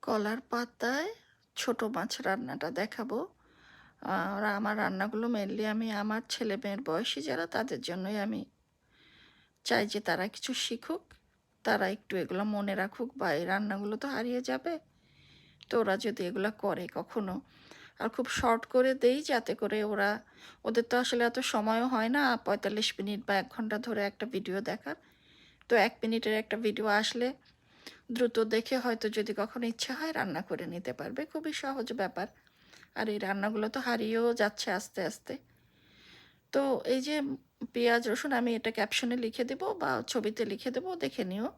কলার পাতায় ছোট মাছ রান্নাটা দেখাবো। আর আমার রান্নাগুলো মেনলি আমি আমার ছেলেমেয়ের বয়সী যারা তাদের জন্যই আমি চাই যে তারা কিছু শিখুক, তারা একটু এগুলো মনে রাখুক, বা এই রান্নাগুলো তো হারিয়ে যাবে। তো ওরা যদি এগুলো করে কখনো, আর খুব শর্ট করে দেই যাতে করে ওদের তো আসলে এত সময়ও হয় না 45 মিনিট বা 1 ঘন্টা ধরে একটা ভিডিও দেখার। তো 1 মিনিটের একটা ভিডিও আসলে দ্রুত দেখে হয়তো যদি কখনো ইচ্ছা হয় রান্না করে নিতে পারবে। খুবই সহজ ব্যাপার। আর এই রান্নাগুলো তো হারিয়েও যাচ্ছে আস্তে আস্তে। তো এই যে পেঁয়াজ রসুন, আমি এটা ক্যাপশনে লিখে দেব বা ছবিতে লিখে দেব, দেখে নিও।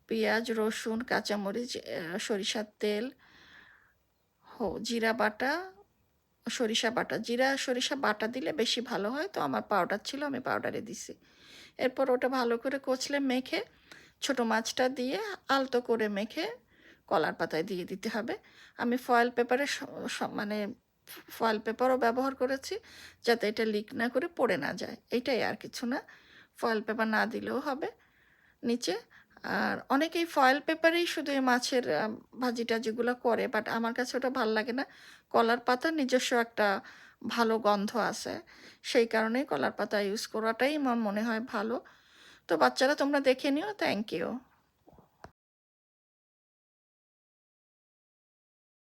পেঁয়াজ রসুন কাঁচামরিচ, সরিষার তেল, জিরা বাটা, সরিষা বাটা। জিরা সরিষা বাটা দিলে বেশি ভালো হয়, তো আমার পাউডার ছিল, আমি পাউডারে দিছি। এরপর ওটা ভালো করে কচলে মেখে ছোট মাছটা দিয়ে আলতো করে মেখে কলার পাতায় দিয়ে দিতে হবে। আমি ফয়েল পেপারে মানে ফয়েল পেপারও ব্যবহার করেছি, যাতে এটা লিক না করে পড়ে না যায়। এইটাই, আর কিছু না। ফয়েল পেপার না দিলেও হবে নিচে। আর অনেকেই ফয়েল পেপারেই শুধু এই মাছের ভাজি টাজিগুলো করে, বাট আমার কাছে ওটা ভাল লাগে না। কলার পাতার নিজস্ব একটা ভালো গন্ধ আছে, সেই কারণেই কলার পাতা ইউজ করাটাই আমার মনে হয় ভালো। তো বাচ্চারা তোমরা দেখে নিও। Thank you.